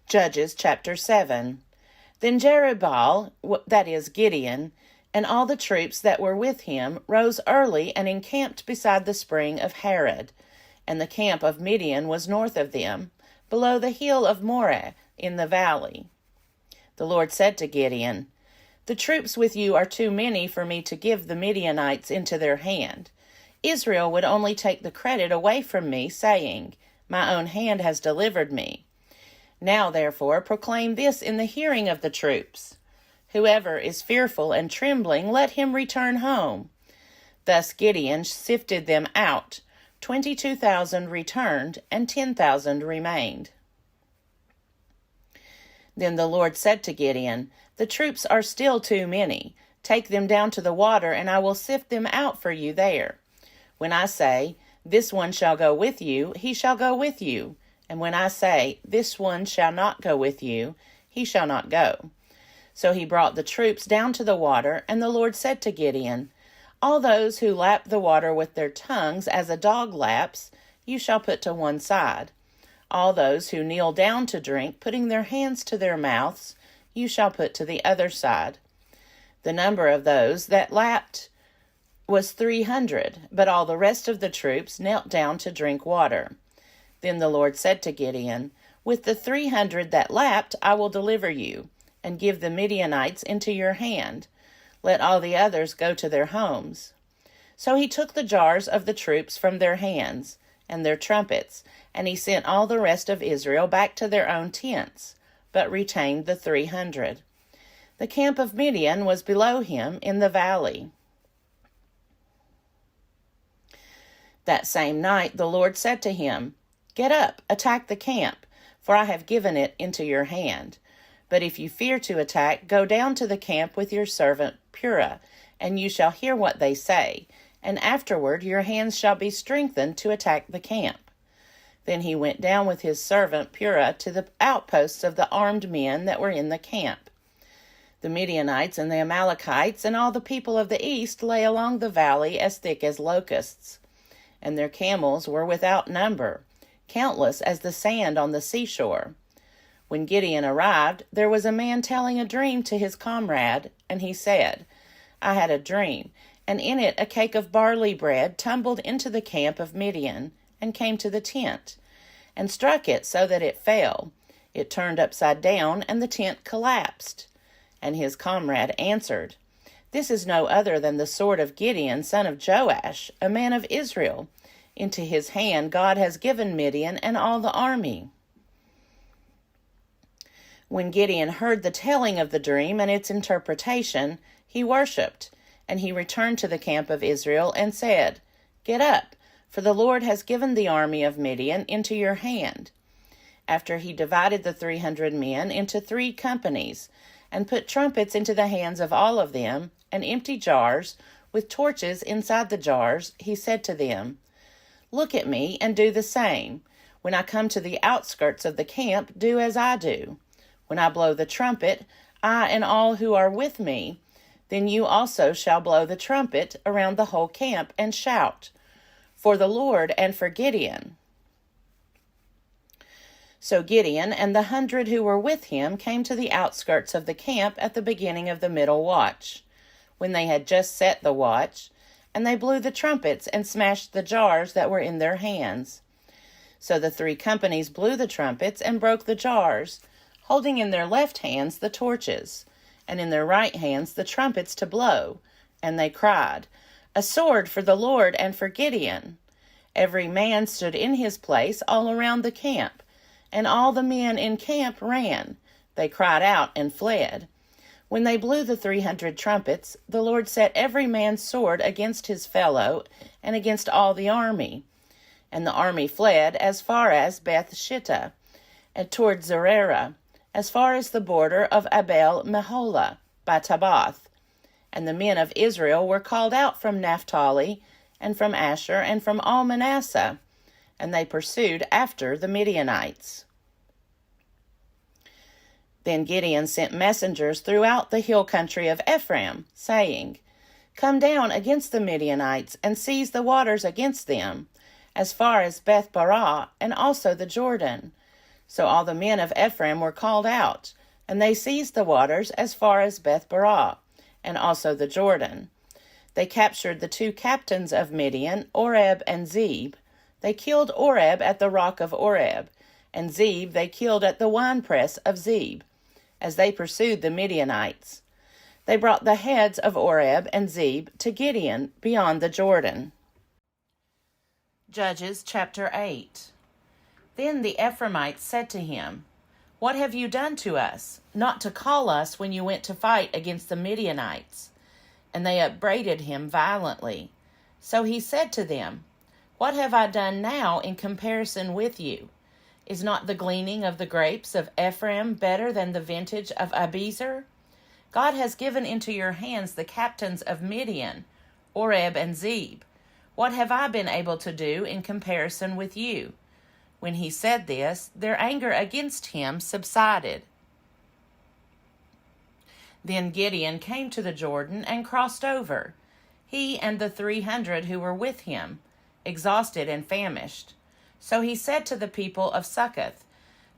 Judges chapter 7. Then Jerubbaal, that is Gideon, and all the troops that were with him rose early and encamped beside the spring of Harod, and the camp of Midian was north of them, below the hill of Moreh in the valley. The Lord said to Gideon, "The troops with you are too many for me to give the Midianites into their hand. Israel would only take the credit away from me, saying, 'My own hand has delivered me.' Now, therefore, proclaim this in the hearing of the troops. Whoever is fearful and trembling, let him return home." Thus Gideon sifted them out. 22,000 returned, and 10,000 remained. Then the Lord said to Gideon, "The troops are still too many. Take them down to the water, and I will sift them out for you there. When I say, 'This one shall go with you,' he shall go with you. And when I say, 'This one shall not go with you,' he shall not go." So he brought the troops down to the water, and the Lord said to Gideon, "All those who lap the water with their tongues as a dog laps, you shall put to one side. All those who kneel down to drink, putting their hands to their mouths, you shall put to the other side." The number of those that lapped was 300, but all the rest of the troops knelt down to drink water. Then the Lord said to Gideon, "With the 300 that lapped I will deliver you, and give the Midianites into your hand. Let all the others go to their homes." So he took the jars of the troops from their hands, and their trumpets, and he sent all the rest of Israel back to their own tents, but retained the 300. The camp of Midian was below him in the valley. That same night the Lord said to him, "Get up, attack the camp, for I have given it into your hand. But if you fear to attack, go down to the camp with your servant Purah, and you shall hear what they say, and afterward your hands shall be strengthened to attack the camp." Then he went down with his servant Purah to the outposts of the armed men that were in the camp. The Midianites and the Amalekites and all the people of the east lay along the valley as thick as locusts, and their camels were without number, countless as the sand on the seashore. When Gideon arrived, there was a man telling a dream to his comrade, and he said, "I had a dream, and in it a cake of barley bread tumbled into the camp of Midian, and came to the tent, and struck it so that it fell. It turned upside down, and the tent collapsed." And his comrade answered, "This is no other than the sword of Gideon, son of Joash, a man of Israel. Into his hand God has given Midian and all the army." When Gideon heard the telling of the dream and its interpretation, he worshipped, and he returned to the camp of Israel and said, "Get up, for the Lord has given the army of Midian into your hand." After he divided the 300 men into 3 companies, and put trumpets into the hands of all of them, and empty jars, with torches inside the jars, he said to them, "Look at me and do the same. When I come to the outskirts of the camp, do as I do. When I blow the trumpet, I and all who are with me, then you also shall blow the trumpet around the whole camp and shout, 'For the Lord and for Gideon.'" So Gideon and the 100 who were with him came to the outskirts of the camp at the beginning of the middle watch, when they had just set the watch, and they blew the trumpets and smashed the jars that were in their hands. So the 3 companies blew the trumpets and broke the jars, holding in their left hands the torches, and in their right hands the trumpets to blow. And they cried, "A sword for the Lord and for Gideon." Every man stood in his place all around the camp, and all the men in camp ran. They cried out and fled. When they blew the 300 trumpets, the Lord set every man's sword against his fellow and against all the army. And the army fled as far as Beth-shittah, and toward Zererah, as far as the border of Abel-meholah by Tabbath. And the men of Israel were called out from Naphtali, and from Asher, and from all Manasseh, and they pursued after the Midianites. Then Gideon sent messengers throughout the hill country of Ephraim, saying, "Come down against the Midianites, and seize the waters against them, as far as Beth-barah, and also the Jordan. So all the men of Ephraim were called out, and they seized the waters as far as Beth-barah, and also the Jordan. They captured the 2 captains of Midian, Oreb and Zeb. They killed Oreb at the rock of Oreb, and Zeb they killed at the winepress of Zeb, as they pursued the Midianites. They brought the heads of Oreb and Zeb to Gideon beyond the Jordan. Judges chapter 8. Then the Ephraimites said to him, "What have you done to us, not to call us when you went to fight against the Midianites?" And they upbraided him violently. So he said to them, "What have I done now in comparison with you? Is not the gleaning of the grapes of Ephraim better than the vintage of Abiezer? God has given into your hands the captains of Midian, Oreb and Zeb. What have I been able to do in comparison with you?" When he said this, their anger against him subsided. Then Gideon came to the Jordan and crossed over, he and the 300 who were with him, exhausted and famished. So he said to the people of Succoth,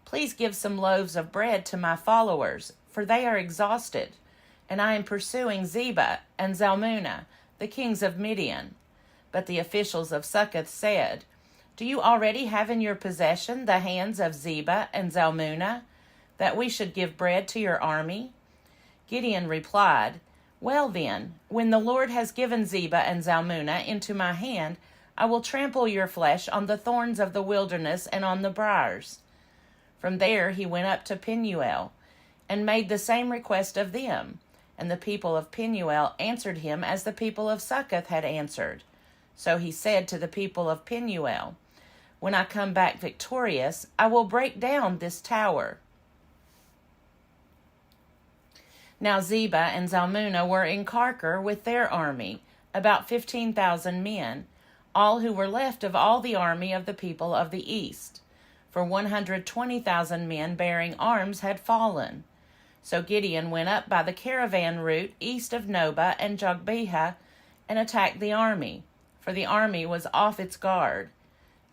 "Please give some loaves of bread to my followers, for they are exhausted, and I am pursuing Zebah and Zalmunna, the kings of Midian." But the officials of Succoth said, "Do you already have in your possession the hands of Zebah and Zalmunna, that we should give bread to your army?" Gideon replied, "Well then, when the Lord has given Zebah and Zalmunna into my hand, I will trample your flesh on the thorns of the wilderness and on the briars." From there he went up to Penuel, and made the same request of them. And the people of Penuel answered him as the people of Succoth had answered. So he said to the people of Penuel, "When I come back victorious, I will break down this tower." Now Zebah and Zalmunna were in Karkor with their army, about 15,000 men, all who were left of all the army of the people of the east. For 120,000 men bearing arms had fallen. So Gideon went up by the caravan route east of Nobah and Jogbehah and attacked the army, for the army was off its guard.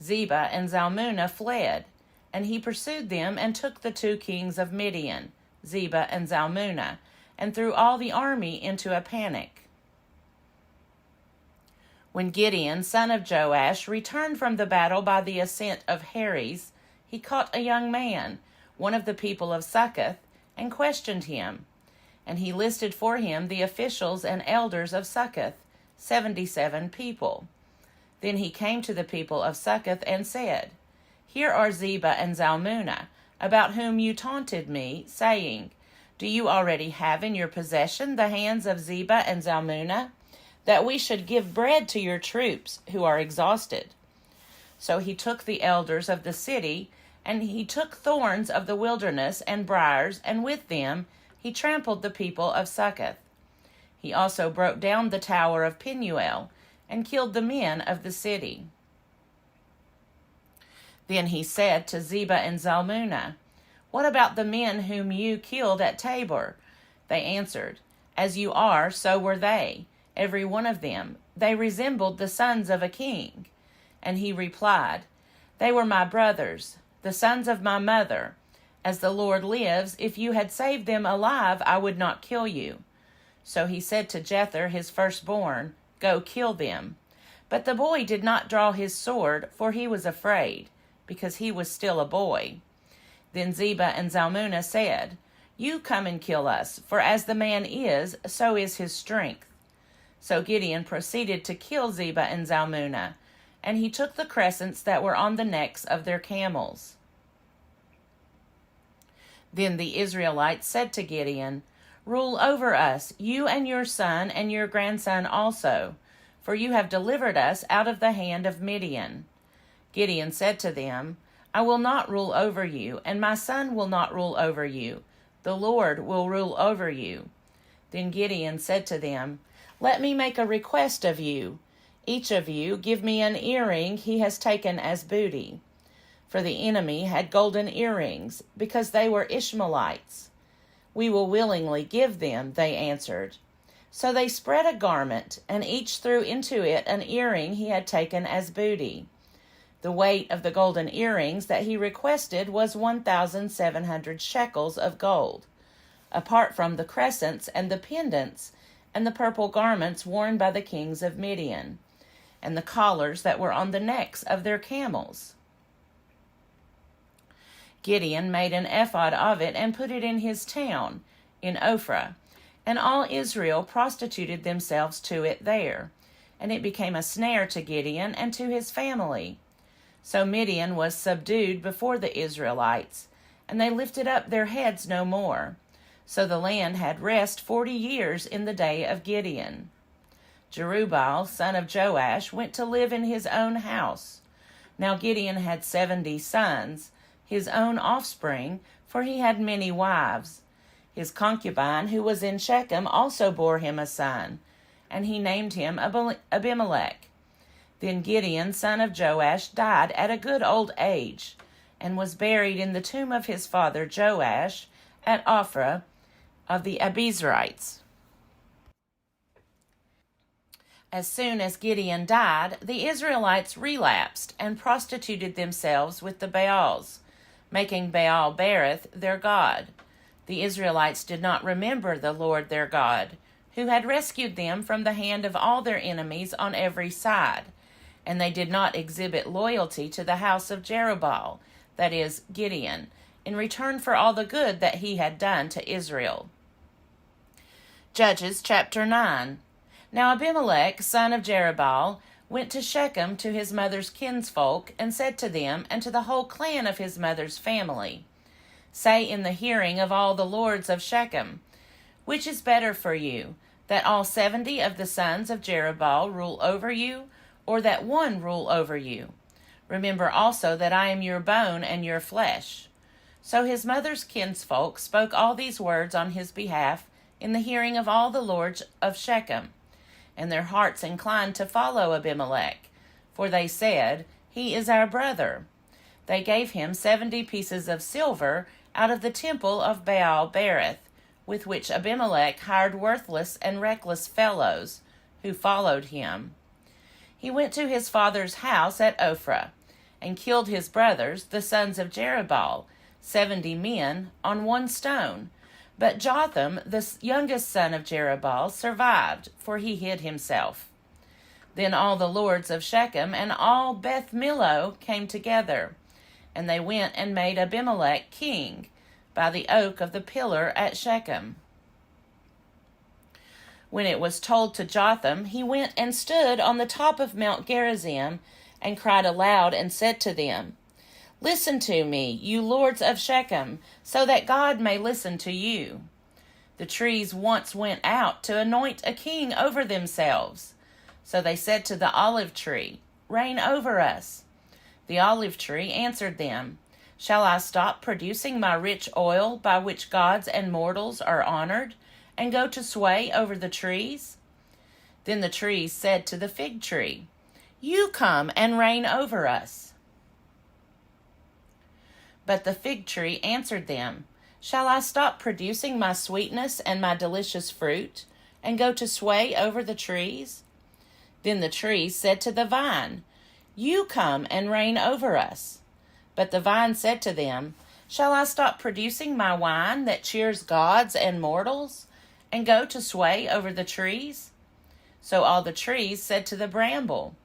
Zebah and Zalmunna fled, and he pursued them and took the 2 kings of Midian, Zebah and Zalmunna, and threw all the army into a panic. When Gideon, son of Joash, returned from the battle by the ascent of Heres, he caught a young man, one of the people of Succoth, and questioned him. And he listed for him the officials and elders of Succoth, 77 people. Then he came to the people of Succoth and said, "Here are Zebah and Zalmunna, about whom you taunted me, saying, 'Do you already have in your possession the hands of Zebah and Zalmunna, that we should give bread to your troops who are exhausted?' So he took the elders of the city, and he took thorns of the wilderness and briars, and with them he trampled the people of Succoth. He also broke down the tower of Penuel, and killed the men of the city. Then he said to Zebah and Zalmunna, 'What about the men whom you killed at Tabor?' They answered, 'As you are, so were they, every one of them. They resembled the sons of a king.' And he replied, 'They were my brothers, the sons of my mother. As the Lord lives, if you had saved them alive, I would not kill you.' So he said to Jether, his firstborn, 'Go kill them.' But the boy did not draw his sword, for he was afraid, because he was still a boy. Then Zebah and Zalmunna said, 'You come and kill us, for as the man is, so is his strength.' So Gideon proceeded to kill Zebah and Zalmunna, and he took the crescents that were on the necks of their camels. Then the Israelites said to Gideon, 'Rule over us, you and your son and your grandson also, for you have delivered us out of the hand of Midian.' Gideon said to them, 'I will not rule over you, and my son will not rule over you. The Lord will rule over you.' Then Gideon said to them, 'Let me make a request of you. Each of you give me an earring he has taken as booty.' For the enemy had golden earrings, because they were Ishmaelites. 'We will willingly give them,' they answered. So they spread a garment, and each threw into it an earring he had taken as booty. The weight of the golden earrings that he requested was 1,700 shekels of gold, apart from the crescents and the pendants and the purple garments worn by the kings of Midian, and the collars that were on the necks of their camels. Gideon made an ephod of it and put it in his town, in Ophrah, and all Israel prostituted themselves to it there, and it became a snare to Gideon and to his family. So Midian was subdued before the Israelites, and they lifted up their heads no more. So the land had rest 40 years in the day of Gideon. Jerubbaal, son of Joash, went to live in his own house. Now Gideon had 70 sons, his own offspring, for he had many wives. His concubine, who was in Shechem, also bore him a son, and he named him Abimelech. Then Gideon, son of Joash, died at a good old age, and was buried in the tomb of his father Joash at Ophrah of the Abiezrites. As soon as Gideon died, the Israelites relapsed and prostituted themselves with the Baals, making Baal-berith their god. The Israelites did not remember the Lord their God, who had rescued them from the hand of all their enemies on every side, and they did not exhibit loyalty to the house of Jerubbaal, that is, Gideon, in return for all the good that he had done to Israel. Judges chapter 9. Now Abimelech, son of Jerubbaal, went to Shechem to his mother's kinsfolk, and said to them and to the whole clan of his mother's family, Say in the hearing of all the lords of Shechem, which is better for you, that all 70 of the sons of Jerubbaal rule over you, or that one rule over you? Remember also that I am your bone and your flesh. So his mother's kinsfolk spoke all these words on his behalf in the hearing of all the lords of Shechem, and their hearts inclined to follow Abimelech, for they said, He is our brother. They gave him 70 pieces of silver out of the temple of Baal-berith, with which Abimelech hired worthless and reckless fellows, who followed him. He went to his father's house at Ophrah, and killed his brothers, the sons of Jerubbaal, 70 men, on one stone. But Jotham, the youngest son of Jerubbaal, survived, for he hid himself. Then all the lords of Shechem and all Beth Millo came together, and they went and made Abimelech king by the oak of the pillar at Shechem. When it was told to Jotham, he went and stood on the top of Mount Gerizim, and cried aloud and said to them, Listen to me, you lords of Shechem, so that God may listen to you. The trees once went out to anoint a king over themselves. So they said to the olive tree, Reign over us. The olive tree answered them, Shall I stop producing my rich oil by which gods and mortals are honored, and go to sway over the trees? Then the trees said to the fig tree, You come and reign over us. But the fig tree answered them, Shall I stop producing my sweetness and my delicious fruit, and go to sway over the trees? Then the trees said to the vine, You come and reign over us. But the vine said to them, Shall I stop producing my wine that cheers gods and mortals, and go to sway over the trees? So all the trees said to the bramble,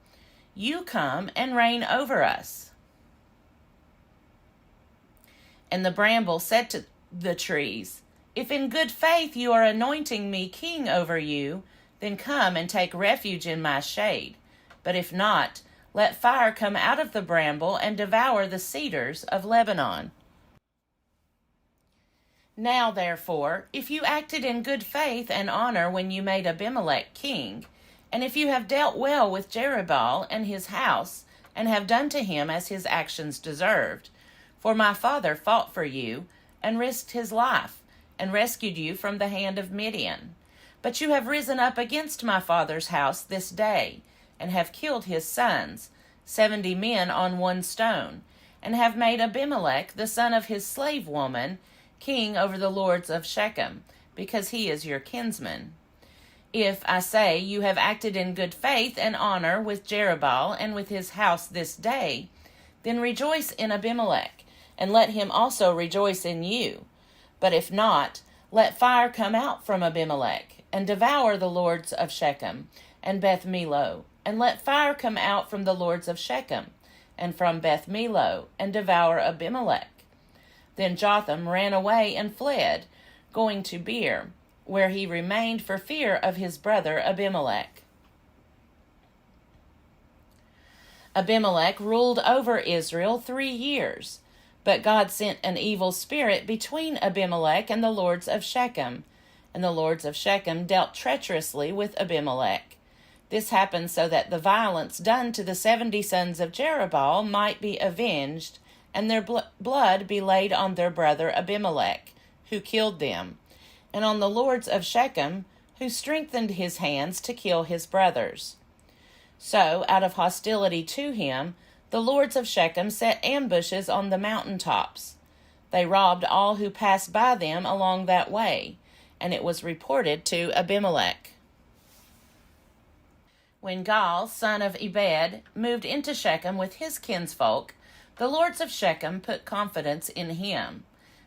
You come and reign over us. And the bramble said to the trees, If in good faith you are anointing me king over you, then come and take refuge in my shade. But if not, let fire come out of the bramble and devour the cedars of Lebanon. Now, therefore, if you acted in good faith and honor when you made Abimelech king, and if you have dealt well with Jerubbaal and his house, and have done to him as his actions deserved, for my father fought for you, and risked his life, and rescued you from the hand of Midian. But you have risen up against my father's house this day, and have killed his sons, 70 men on one stone, and have made Abimelech, the son of his slave woman, king over the lords of Shechem, because he is your kinsman. If, I say, you have acted in good faith and honor with Jerubbaal and with his house this day, then rejoice in Abimelech, and let him also rejoice in you. But if not, let fire come out from Abimelech, and devour the lords of Shechem and Beth Millo, and let fire come out from the lords of Shechem and from Beth Millo, and devour Abimelech. Then Jotham ran away and fled, going to Beer, where he remained for fear of his brother Abimelech. Abimelech ruled over Israel 3 years, but God sent an evil spirit between Abimelech and the lords of Shechem, and the lords of Shechem dealt treacherously with Abimelech. This happened so that the violence done to the 70 sons of Jerubbaal might be avenged, and their blood be laid on their brother Abimelech, who killed them, and on the lords of Shechem, who strengthened his hands to kill his brothers. So, out of hostility to him, the lords of Shechem set ambushes on the mountain tops. They robbed all who passed by them along that way, and it was reported to Abimelech. When Gaal, son of Ebed, moved into Shechem with his kinsfolk, the lords of Shechem put confidence in him.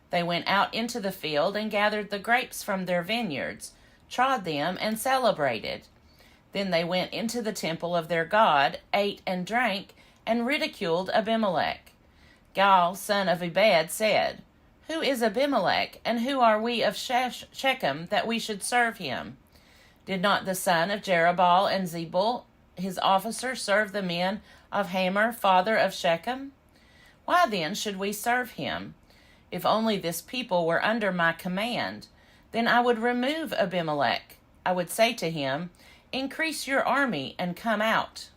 They went out into the field and gathered the grapes from their vineyards, trod them, and celebrated. Then they went into the temple of their God, ate and drank, and ridiculed Abimelech. Gaal, son of Ebed, said, "Who is Abimelech, and who are we of Shechem, that we should serve him? Did not the son of Jerubbaal and Zebul, his officer, serve the men of Hamor, father of Shechem? Why then should we serve him? If only this people were under my command, then I would remove Abimelech. I would say to him, 'Increase your army and come out.'"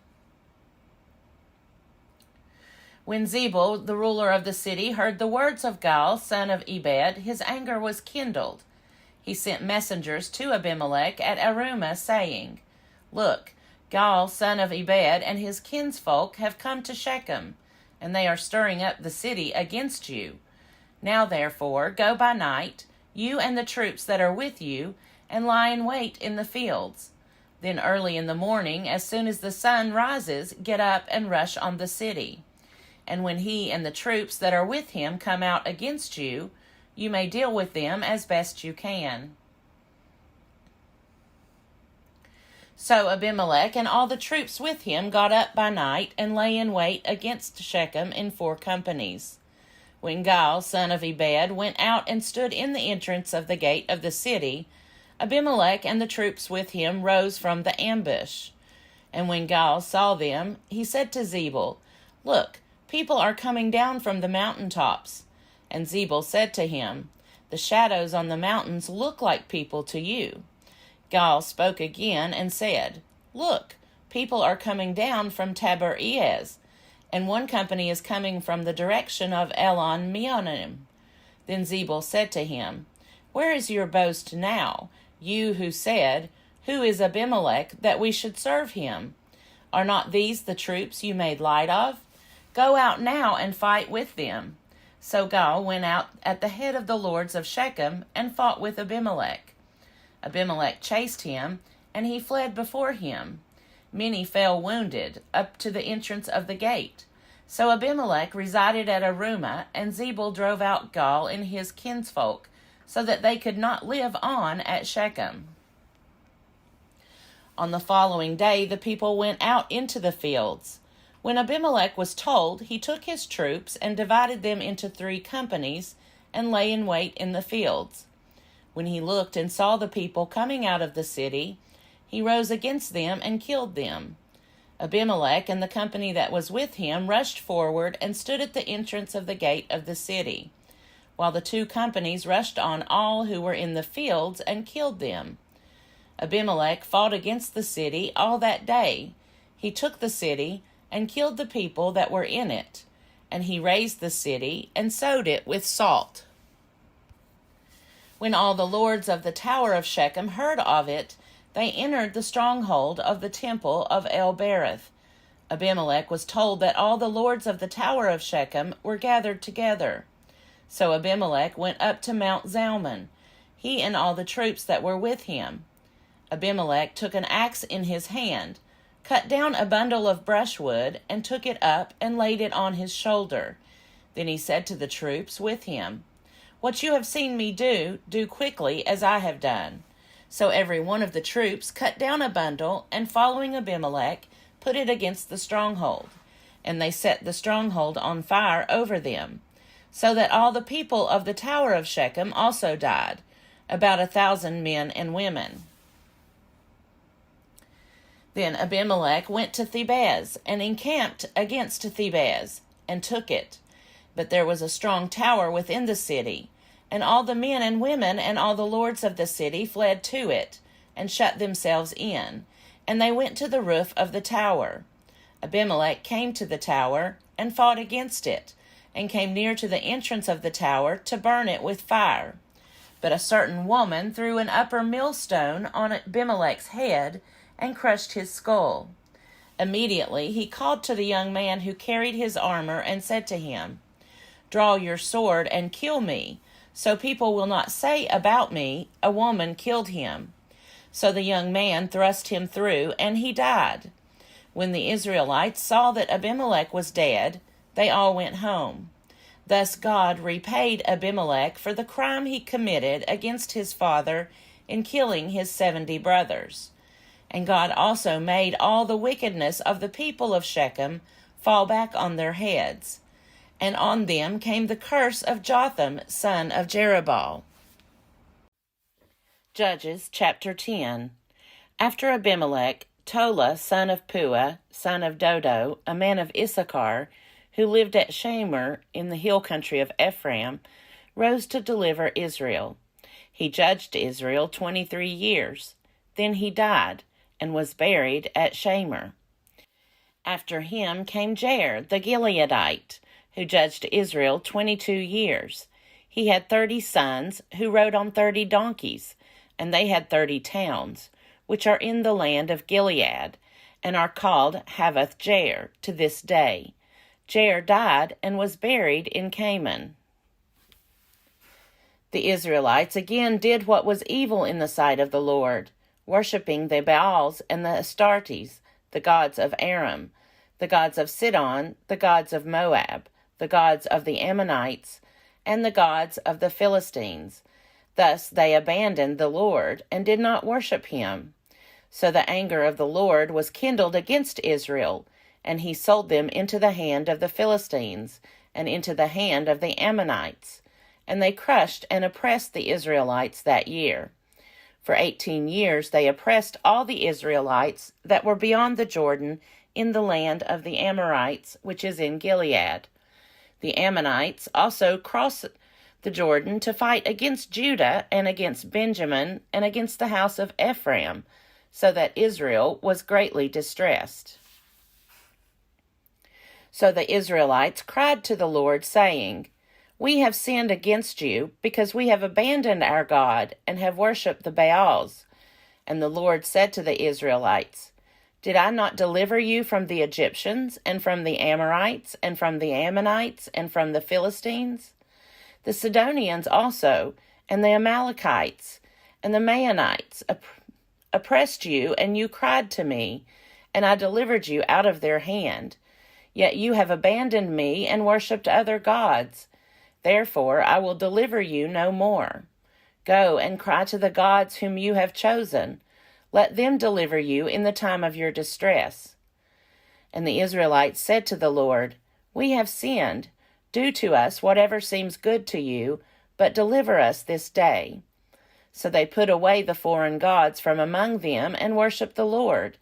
When Zebul, the ruler of the city, heard the words of Gaal, son of Ebed, his anger was kindled. He sent messengers to Abimelech at Arumah, saying, "Look, Gaal, son of Ebed, and his kinsfolk have come to Shechem, and they are stirring up the city against you. Now therefore go by night, you and the troops that are with you, and lie in wait in the fields. Then early in the morning, as soon as the sun rises, get up and rush on the city. And when he and the troops that are with him come out against you, you may deal with them as best you can." So Abimelech and all the troops with him got up by night and lay in wait against Shechem in 4 companies. When Gaal, son of Ebed, went out and stood in the entrance of the gate of the city, Abimelech and the troops with him rose from the ambush. And when Gaal saw them, he said to Zebul, "Look, people are coming down from the mountain tops." And Zebul said to him, "The shadows on the mountains look like people to you." Gaal spoke again and said, "Look, people are coming down from Tabor-Ez, and one company is coming from the direction of Elon Meonim." Then Zebul said to him, "Where is your boast now, you who said, 'Who is Abimelech, that we should serve him?' Are not these the troops you made light of? Go out now and fight with them." So Gaal went out at the head of the lords of Shechem and fought with Abimelech. Abimelech chased him, and he fled before him. Many fell wounded, up to the entrance of the gate. So Abimelech resided at Arumah, and Zebul drove out Gaal and his kinsfolk, so that they could not live on at Shechem. On the following day the people went out into the fields. When Abimelech was told, he took his troops and divided them into 3 companies and lay in wait in the fields. When he looked and saw the people coming out of the city, he rose against them and killed them. Abimelech and the company that was with him rushed forward and stood at the entrance of the gate of the city, while the 2 companies rushed on all who were in the fields and killed them. Abimelech fought against the city all that day. He took the city and killed the people that were in it, and he razed the city and sowed it with salt. When all the lords of the tower of Shechem heard of it, they entered the stronghold of the temple of El-Berith. Abimelech was told that all the lords of the tower of Shechem were gathered together. So Abimelech went up to Mount Zalmon, he and all the troops that were with him. Abimelech took an axe in his hand, cut down a bundle of brushwood, and took it up and laid it on his shoulder. Then he said to the troops with him, "What you have seen me do, do quickly as I have done." So every one of the troops cut down a bundle, and following Abimelech, put it against the stronghold. And they set the stronghold on fire over them, so that all the people of the tower of Shechem also died, about 1,000 men and women. Then Abimelech went to Thebez, and encamped against Thebez, and took it. But there was a strong tower within the city, and all the men and women and all the lords of the city fled to it, and shut themselves in, and they went to the roof of the tower. Abimelech came to the tower, and fought against it, and came near to the entrance of the tower to burn it with fire. But a certain woman threw an upper millstone on Abimelech's head, and crushed his skull. Immediately he called to the young man who carried his armor, and said to him, "Draw your sword and kill me, so people will not say about me, 'A woman killed him.'" So the young man thrust him through, and he died. When the Israelites saw that Abimelech was dead, they all went home. Thus God repaid Abimelech for the crime he committed against his father in killing his 70 brothers. And God also made all the wickedness of the people of Shechem fall back on their heads. And on them came the curse of Jotham, son of Jerubbaal. Judges chapter 10. After Abimelech, Tola, son of Puah, son of Dodo, a man of Issachar, who lived at Shamir in the hill country of Ephraim, rose to deliver Israel. He judged Israel 23 years. Then he died, and was buried at Shamir. After him came Jair the Gileadite, who judged Israel 22 years. He had 30 sons, who rode on 30 donkeys, and they had 30 towns, which are in the land of Gilead, and are called Havoth Jair to this day. Jair died and was buried in Canaan. The Israelites again did what was evil in the sight of the Lord, worshipping the Baals and the Astartes, the gods of Aram, the gods of Sidon, the gods of Moab, the gods of the Ammonites, and the gods of the Philistines. Thus they abandoned the Lord, and did not worship him. So the anger of the Lord was kindled against Israel, and he sold them into the hand of the Philistines, and into the hand of the Ammonites. And they crushed and oppressed the Israelites that year. For 18 years they oppressed all the Israelites that were beyond the Jordan in the land of the Amorites, which is in Gilead. The Ammonites also crossed the Jordan to fight against Judah and against Benjamin and against the house of Ephraim, so that Israel was greatly distressed. So the Israelites cried to the Lord, saying, "We have sinned against you, because we have abandoned our God, and have worshipped the Baals." And the Lord said to the Israelites, "Did I not deliver you from the Egyptians, and from the Amorites, and from the Ammonites, and from the Philistines? The Sidonians also, and the Amalekites, and the Maonites oppressed you, and you cried to me, and I delivered you out of their hand. Yet you have abandoned me, and worshipped other gods. Therefore I will deliver you no more. Go and cry to the gods whom you have chosen. Let them deliver you in the time of your distress." And the Israelites said to the Lord, "We have sinned. Do to us whatever seems good to you, but deliver us this day." So they put away the foreign gods from among them, and worshipped the Lord,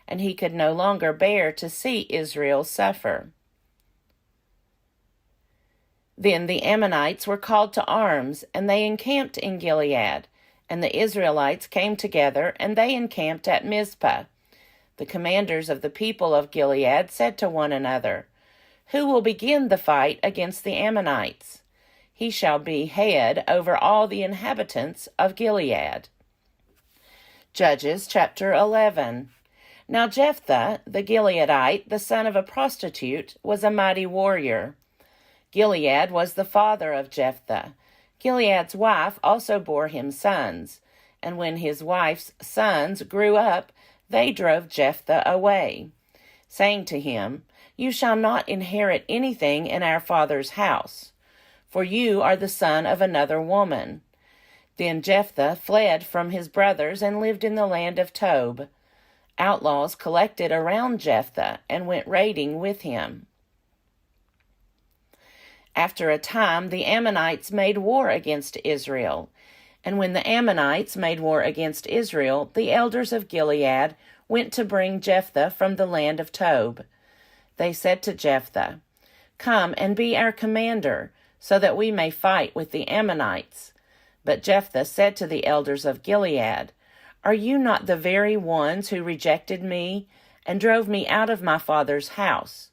and he could no longer bear to see Israel suffer. Then the Ammonites were called to arms, and they encamped in Gilead. And the Israelites came together, and they encamped at Mizpah. The commanders of the people of Gilead said to one another, "Who will begin the fight against the Ammonites? He shall be head over all the inhabitants of Gilead." Judges chapter 11. Now Jephthah the Gileadite, the son of a prostitute, was a mighty warrior. Gilead was the father of Jephthah. Gilead's wife also bore him sons. And when his wife's sons grew up, they drove Jephthah away, saying to him, "You shall not inherit anything in our father's house, for you are the son of another woman." Then Jephthah fled from his brothers and lived in the land of Tob. Outlaws collected around Jephthah and went raiding with him. After a time, the Ammonites made war against Israel. And when the Ammonites made war against Israel, the elders of Gilead went to bring Jephthah from the land of Tob. They said to Jephthah, "Come and be our commander, so that we may fight with the Ammonites." But Jephthah said to the elders of Gilead, "Are you not the very ones who rejected me and drove me out of my father's house?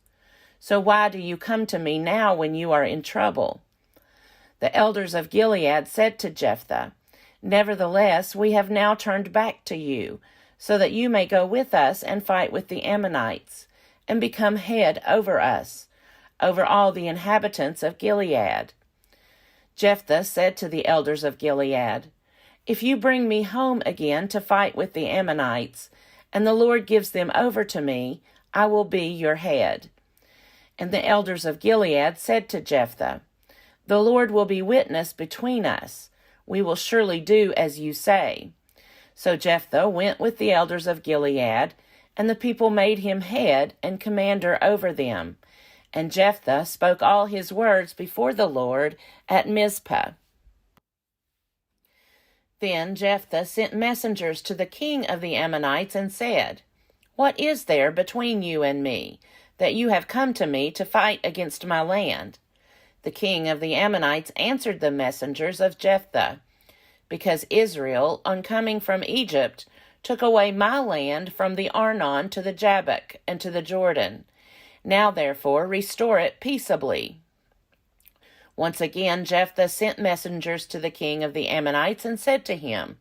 So why do you come to me now when you are in trouble?" The elders of Gilead said to Jephthah, "Nevertheless, we have now turned back to you, so that you may go with us and fight with the Ammonites, and become head over us, over all the inhabitants of Gilead." Jephthah said to the elders of Gilead, "If you bring me home again to fight with the Ammonites, and the Lord gives them over to me, I will be your head." And the elders of Gilead said to Jephthah, "The Lord will be witness between us. We will surely do as you say." So Jephthah went with the elders of Gilead, and the people made him head and commander over them. And Jephthah spoke all his words before the Lord at Mizpah. Then Jephthah sent messengers to the king of the Ammonites and said, "What is there between you and me, that you have come to me to fight against my land?" The king of the Ammonites answered the messengers of Jephthah, "Because Israel, on coming from Egypt, took away my land from the Arnon to the Jabbok and to the Jordan. Now therefore restore it peaceably." Once again Jephthah sent messengers to the king of the Ammonites and said to him,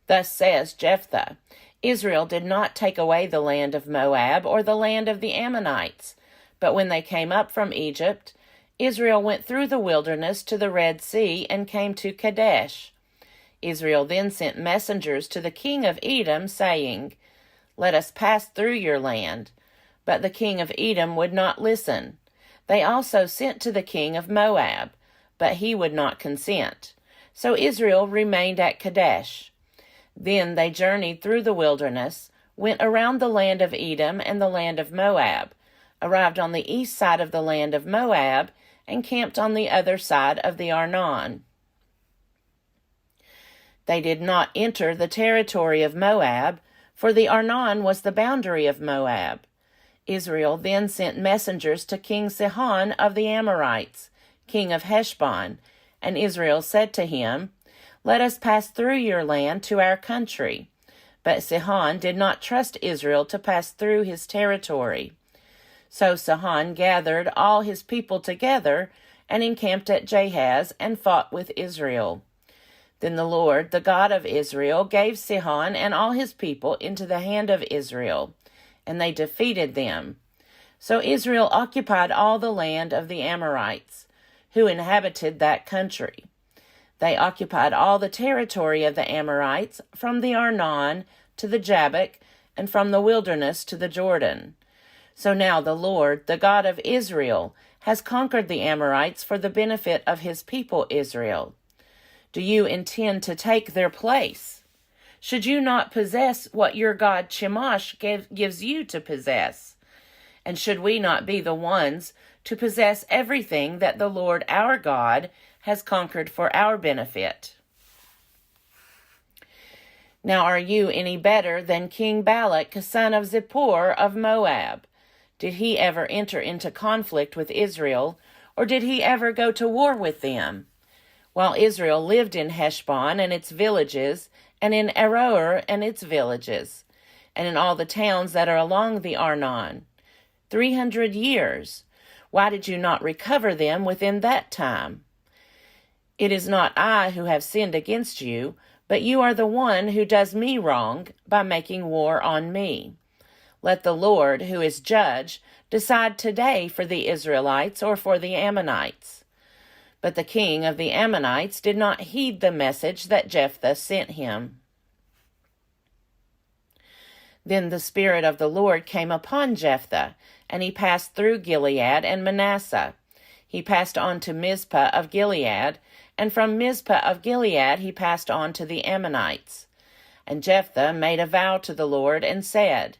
"Thus says Jephthah, Israel did not take away the land of Moab or the land of the Ammonites, but when they came up from Egypt, Israel went through the wilderness to the Red Sea and came to Kadesh. Israel then sent messengers to the king of Edom, saying, 'Let us pass through your land.' But the king of Edom would not listen. They also sent to the king of Moab, but he would not consent. So Israel remained at Kadesh. Then they journeyed through the wilderness, went around the land of Edom and the land of Moab, arrived on the east side of the land of Moab, and camped on the other side of the Arnon. They did not enter the territory of Moab, for the Arnon was the boundary of Moab. Israel then sent messengers to King Sihon of the Amorites, king of Heshbon, and Israel said to him, "Let us pass through your land to our country." But Sihon did not trust Israel to pass through his territory. So Sihon gathered all his people together and encamped at Jahaz and fought with Israel. Then the Lord, the God of Israel, gave Sihon and all his people into the hand of Israel, and they defeated them. So Israel occupied all the land of the Amorites, who inhabited that country. They occupied all the territory of the Amorites, from the Arnon to the Jabbok, and from the wilderness to the Jordan. So now the Lord, the God of Israel, has conquered the Amorites for the benefit of his people Israel. Do you intend to take their place? Should you not possess what your god Chemosh gives you to possess? And should we not be the ones to possess everything that the Lord our God has conquered for our benefit? Now are you any better than King Balak, son of Zippor of Moab? Did he ever enter into conflict with Israel, or did he ever go to war with them? While Israel lived in Heshbon and its villages, and in Aroer and its villages, and in all the towns that are along the Arnon, 300 years. Why did you not recover them within that time? It is not I who have sinned against you, but you are the one who does me wrong by making war on me. Let the Lord, who is judge, decide today for the Israelites or for the Ammonites." But the king of the Ammonites did not heed the message that Jephthah sent him. Then the Spirit of the Lord came upon Jephthah, and he passed through Gilead and Manasseh. He passed on to Mizpah of Gilead, and from Mizpah of Gilead he passed on to the Ammonites. And Jephthah made a vow to the Lord and said,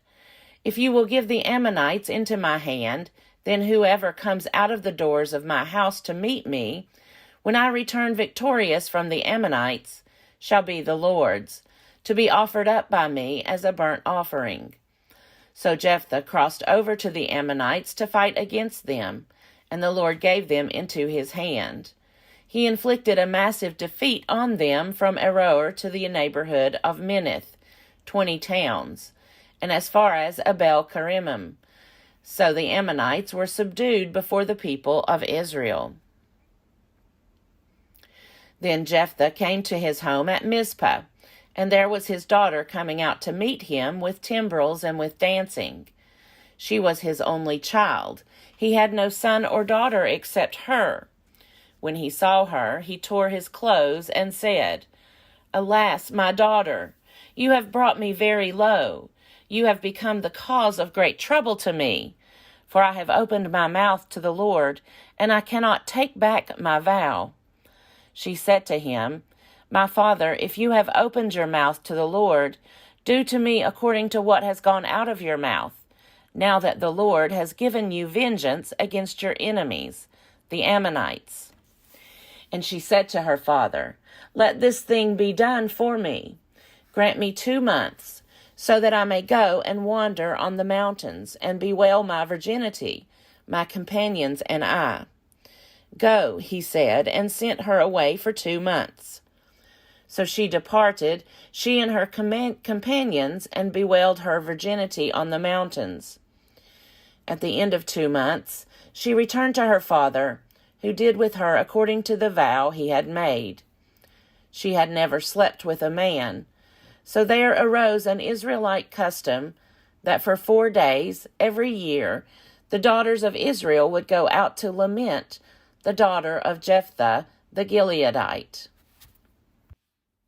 If you will give the Ammonites into my hand, then whoever comes out of the doors of my house to meet me, when I return victorious from the Ammonites, shall be the Lord's, to be offered up by me as a burnt offering. So Jephthah crossed over to the Ammonites to fight against them, and the Lord gave them into his hand. He inflicted a massive defeat on them from Aroer to the neighborhood of Minnith, 20 towns, and as far as Abel-kerimim. So the Ammonites were subdued before the people of Israel. Then Jephthah came to his home at Mizpah, and there was his daughter coming out to meet him with timbrels and with dancing. She was his only child. He had no son or daughter except her. When he saw her, he tore his clothes and said, Alas, my daughter, you have brought me very low. You have become the cause of great trouble to me. For I have opened my mouth to the Lord, and I cannot take back my vow. She said to him, My father, if you have opened your mouth to the Lord, do to me according to what has gone out of your mouth, now that the Lord has given you vengeance against your enemies, the Ammonites. And she said to her father, Let this thing be done for me. Grant me 2 months, so that I may go and wander on the mountains, and bewail my virginity, my companions and I. Go, he said, and sent her away for 2 months. So she departed, she and her companions, and bewailed her virginity on the mountains. At the end of 2 months, she returned to her father, who did with her according to the vow he had made. She had never slept with a man. So there arose an Israelite custom that for 4 days every year the daughters of Israel would go out to lament the daughter of Jephthah the Gileadite.